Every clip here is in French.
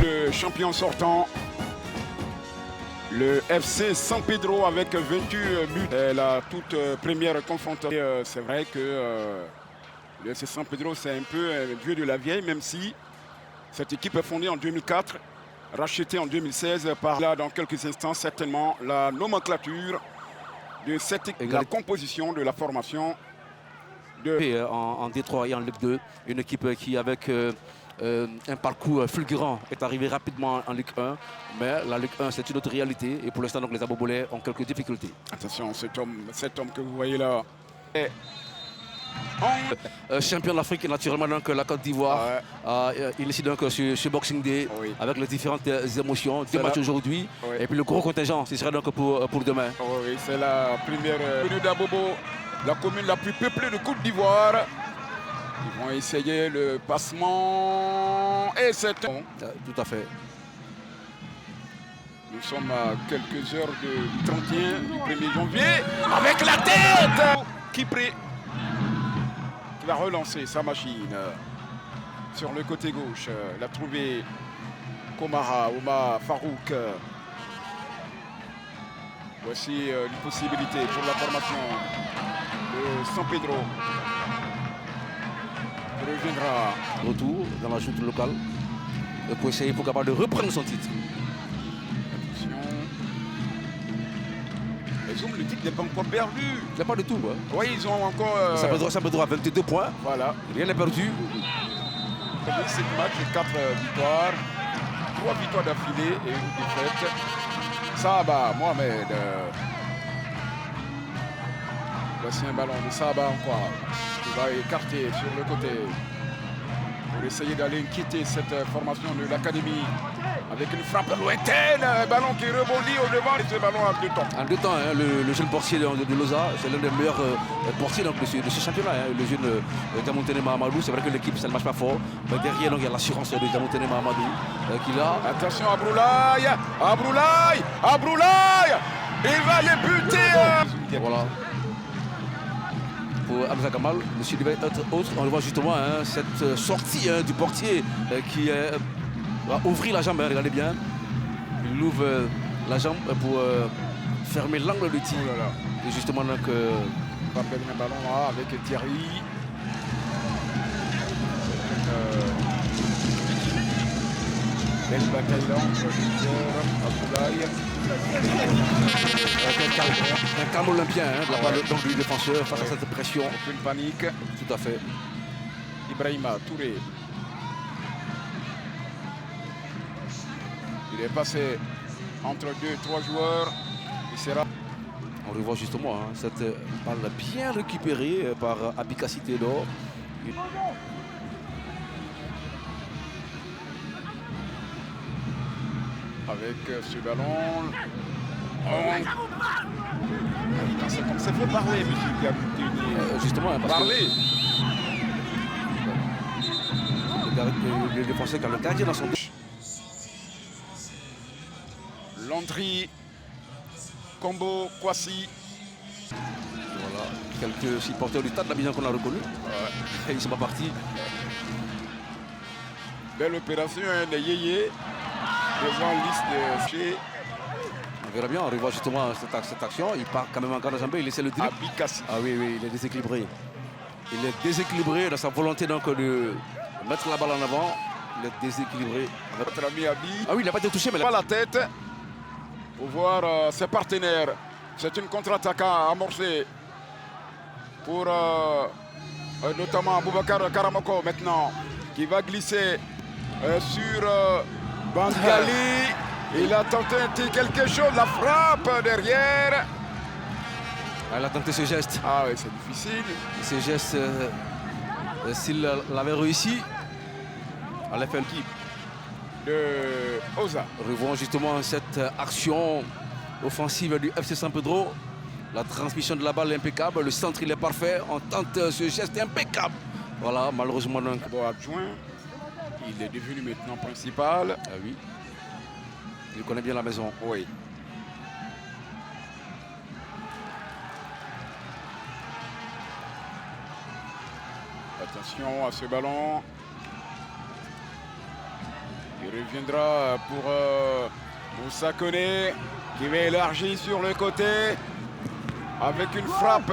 Le champion sortant, le FC San Pedro avec 28 buts. La toute première confrontation. C'est vrai que le FC San Pedro, c'est un peu vieux de la vieille, même si cette équipe est fondée en 2004, rachetée en 2016 par là, dans quelques instants, certainement, la nomenclature de cette équipe, la composition de la formation. En Détroit et en Ligue 2, une équipe qui, avec un parcours fulgurant, est arrivée rapidement en Ligue 1. Mais la Ligue 1, c'est une autre réalité. Et pour l'instant, les Abobolais ont quelques difficultés. Attention, cet homme que vous voyez là. Champion d'Afrique, naturellement, donc, la Côte d'Ivoire. Il est donc sur Boxing Day, avec les différentes émotions. Deux matchs aujourd'hui. Et puis le gros contingent, ce sera donc pour demain. Oui, c'est la première venue d'Abobo, la commune la plus peuplée de Côte d'Ivoire. Ils vont essayer le passement. Et c'est tout à fait. Nous sommes à quelques heures du 31 du 1er janvier. Avec la tête qui va relancer sa machine sur le côté gauche. Il a trouvé Omar Farouk. Voici une possibilité pour la formation de San Pedro. Il reviendra. Retour dans la chute locale pour essayer pour capable de reprendre son titre. Attention. Ils ont le titre n'est pas encore perdu. Il n'y a pas de tout. Hein. Oui, ils ont encore. San Pedro à 22 points. Voilà. Rien n'est perdu. 7 matchs et 4 victoires. 3 victoires d'affilée et une défaite. Saba, Mohamed. Voici un ballon de Saba encore. Qui va écarter sur le côté. Pour essayer d'aller quitter cette formation de l'académie. Avec une frappe lointaine, un ballon qui rebondit au devant et ce ballon en 2 temps. En 2 temps, hein, le jeune portier de Loza, c'est l'un des meilleurs portiers donc, de ce championnat. Hein, le jeune Diamontene Mahamadou, c'est vrai que l'équipe ça ne marche pas fort. Mais derrière, donc, il y a l'assurance de Diamontene Mahamadou qui a. Attention à Abroulaye, il va les buter. Voilà. Pour Hamza Kamal, monsieur devait être autre. On le voit justement, hein, cette sortie du portier qui va ouvrir la jambe, hein, regardez bien. Il ouvre la jambe pour fermer l'angle de tir. Oh là là. Et justement, donc. On va perdre un ballon là avec Thierry. Belle bataille là entre Abdoulaye. Un calme olympien hein, de la part du défenseur face à cette pression. Aucune panique. Tout à fait. Ibrahima Touré. Il est passé entre 2-3 joueurs. Il sera. On revoit justement hein, cette balle bien récupérée par Abika Citedor. Avec ce ballon. C'est comme ça faut parler, monsieur Gabouti. Justement, parce parler. Le défenseur qui a le gardien dans son dos. Landry, Combo, Kwasi. Voilà, quelques supporters du Stade d'Abidjan qu'on a reconnus. Et ils ne sont pas partis. Belle opération hein, des yéyés. Devant liste de chez. On verra bien, on revoit justement cette action. Il part quand même encore dans la jambe, il essaie le dribble. Abikassi. Ah oui, il est déséquilibré. Il est déséquilibré dans sa volonté donc de mettre la balle en avant. Il est déséquilibré. Notre ami Abi. Ah oui, il n'a pas été touché, mais pas la tête pour voir ses partenaires. C'est une contre-attaque amorcée pour notamment Boubacar Karamoko maintenant qui va glisser sur Bangali. Il a tenté quelque chose, la frappe derrière. Elle a tenté ce geste. Ah oui, c'est difficile. Ce geste, s'il l'avait réussi, à l'effet l'équipe de Oza. Revoyons justement cette action offensive du FC San Pedro. La transmission de la balle est impeccable, le centre il est parfait. On tente ce geste impeccable. Voilà, malheureusement donc. Bon adjoint, il est devenu maintenant principal. Ah oui. Il connaît bien la maison. Oui. Attention à ce ballon. Il reviendra pour Moussa Koné qui va élargir sur le côté avec une frappe.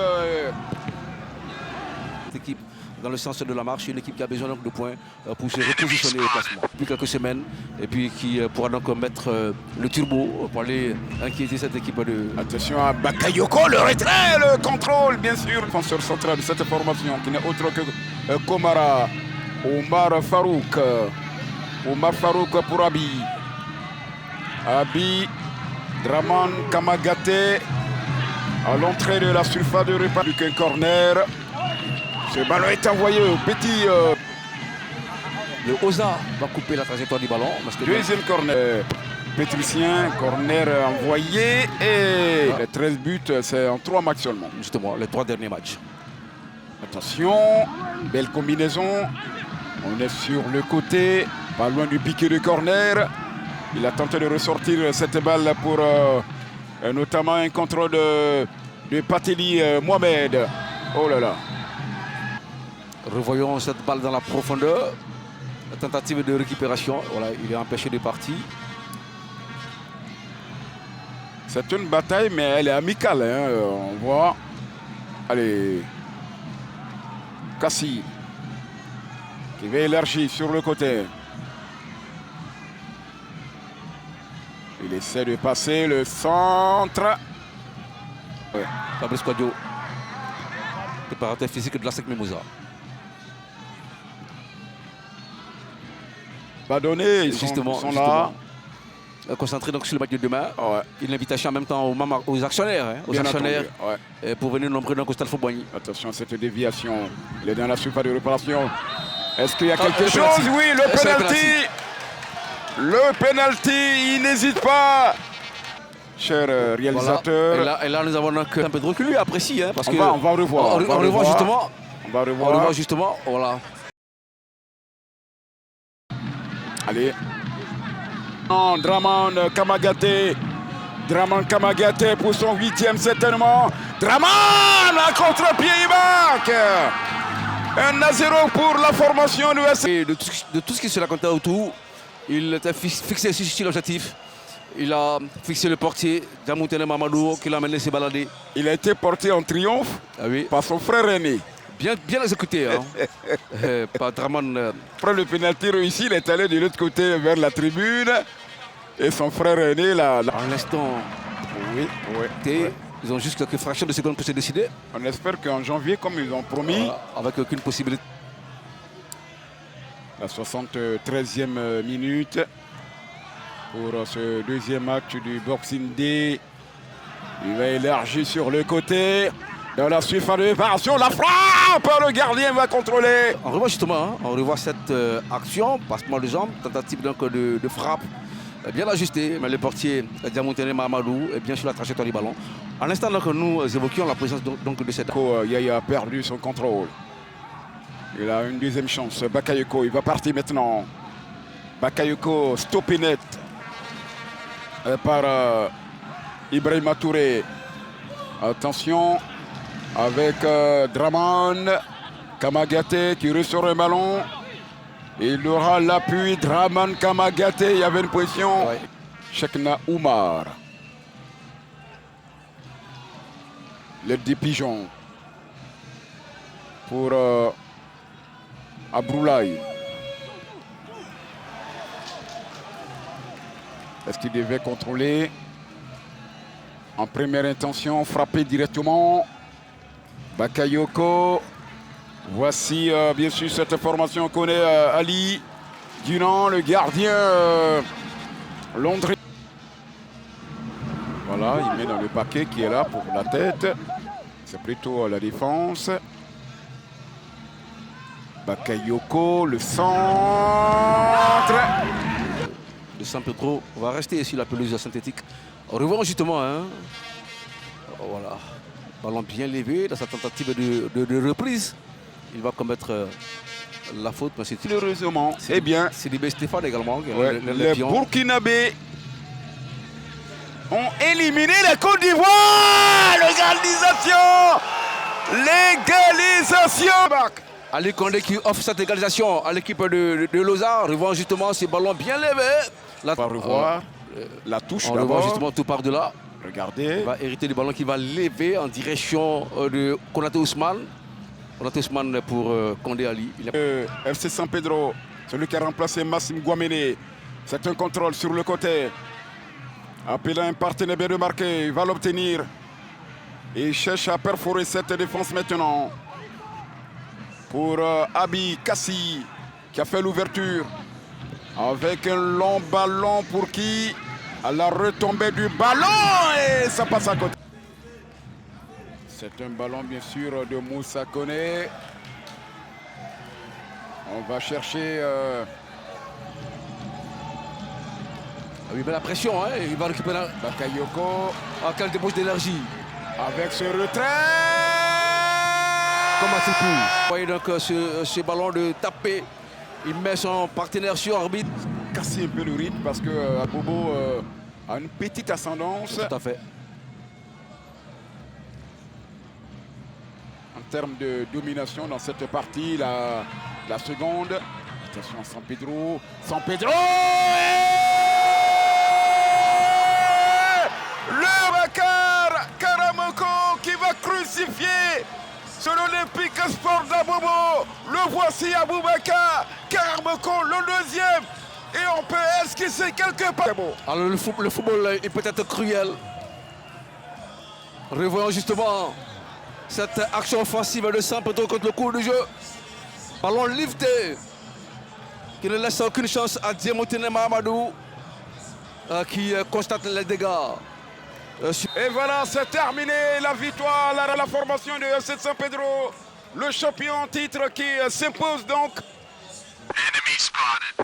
Cette équipe dans le sens de la marche, une équipe qui a besoin donc de points pour se repositionner au classement. Depuis quelques semaines et puis qui pourra donc mettre le turbo pour aller inquiéter cette équipe de... Attention à Bakayoko, le retrait, le contrôle bien sûr. Défenseur central de cette formation qui n'est autre que Komara, Omar Farouk. Omar Farouk pour Abi. Abi, Draman Kamagaté à l'entrée de la surface de République, un corner. Ce ballon est envoyé au petit. Le Oza va couper la trajectoire du ballon. Deuxième corner. Pétricien, corner envoyé. Et les 13 buts, c'est en 3 matchs seulement. Justement, les 3 derniers matchs. Attention, belle combinaison. On est sur le côté, pas loin du piqué de corner. Il a tenté de ressortir cette balle pour notamment un contrôle de Pateli Mohamed. Oh là là. Revoyons cette balle dans la profondeur. La tentative de récupération. Voilà, il est empêché de partir. C'est une bataille, mais elle est amicale. Hein. On voit. Allez. Kassi. Qui va élargir sur le côté. Il essaie de passer le centre. Ouais. Fabrice Kouadio. Préparateur physique de la SEC Mimouza. Pas donné, ils justement, sont là. Concentré donc sur le match de demain. Ouais. Une invitation en même temps aux actionnaires. Hein, aux actionnaires ouais. Pour venir nombreux donc au Stade Fouboigny. Attention à cette déviation. Il est dans la surface de réparation. Est-ce qu'il y a quelque chose? Oui, le penalty. Le penalty, il n'hésite pas. Cher réalisateur. Voilà. Et là, nous avons donc un peu de recul, apprécie. Hein, parce on va revoir. On revoit justement. On va revoir. On revoit justement. Voilà. Allez. Draman Kamagaté. Draman Kamagaté pour son 8e certainement. Draman à contre-pied, il marque. 1-0 pour la formation de SC. De tout ce qui se racontait autour, il était fixé sur l'objectif. Il a fixé le portier, Djamoutene Mamadou, qui l'a mené se balader. Il a été porté en triomphe par son frère aîné. Bien exécuté, hein. Par Draman. Après le pénalty réussi, il est allé de l'autre côté vers la tribune. Et son frère aîné, là. En l'instant, ils ont juste quelques fractions de secondes pour se décider. On espère qu'en janvier, comme ils ont promis. Avec aucune possibilité. La 73e minute. Pour ce deuxième match du Boxing Day. Il va élargir sur le côté. Dans la surface de réparation, la frappe, le gardien va contrôler. On revoit justement, hein, on revoit cette action, passement de jambes, tentative donc de frappe. Bien ajusté, mais le portier Djamoutene Mamadou est bien sur la trajectoire du ballon. En l'instant que nous évoquions la présence donc de cette... Yaya a perdu son contrôle. Il a une deuxième chance. Bakayoko, il va partir maintenant. Bakayoko, stoppé net par Ibrahima Touré. Attention avec Draman Kamagaté qui ressort le ballon. Il aura l'appui Draman Kamagaté. Il y avait une position. Chekna Oumar. Le 10 pigeons pour Abroulaye. Est-ce qu'il devait contrôler en première intention, frapper directement Bakayoko. Voici bien sûr cette formation. On connaît Ali Dunant, le gardien londrien. Voilà, il met dans le paquet qui est là pour la tête. C'est plutôt la défense. Bakayoko, le centre. De San Pedro va rester sur la pelouse synthétique. On revoit justement, hein. Voilà, ballon bien levé dans sa tentative de reprise. Il va commettre la faute. Heureusement, eh bien, c'est Sidibé Stéphane également. Les Burkinabés ont éliminé la Côte d'Ivoire. Légalisation. Ali Condé qui offre cette égalisation à l'équipe de Lausanne. Revoit justement ces ballons bien levés. On va revoir la touche on d'abord. revoit justement tout par delà. Regardez. Il va hériter du ballon qui va lever en direction de Konaté Ousmane. Konaté Ousmane pour Condé Ali. FC San Pedro, celui qui a remplacé Massim Guamene. C'est un contrôle sur le côté. Appelant un partenaire bien remarqué, il va l'obtenir. Et il cherche à perforer cette défense maintenant. Pour Abi Kassi qui a fait l'ouverture. Avec un long ballon pour qui? À la retombée du ballon et ça passe à côté. C'est un ballon bien sûr de Moussa Koné. On va chercher... Ah oui, mais la pression, hein, il va récupérer Bakayoko. Ah, quelle débauche d'énergie. Avec ce retrait. Comment c'est pu? Vous voyez donc ce ballon de taper. Il met son partenaire sur arbitre. Casser un peu le rythme parce que Abobo a une petite ascendance. Tout à fait. En termes de domination dans cette partie, la seconde. Attention à San Pedro. San Pedro. Le Bakar Karamoko qui va crucifier sur l'Olympique Sport d'Abobo. Le voici Aboubakar Karamoko, le deuxième. Et on peut esquisser quelque part. Alors le football est peut-être cruel. Revoyons justement cette action offensive de San Pedro contre le cours du jeu. Ballon lifté qui ne laisse aucune chance à Diamotine Mahamadou qui constate les dégâts. Et voilà, c'est terminé la victoire, la formation de FC San Pedro. Le champion en titre qui s'impose donc. Enemy spotted.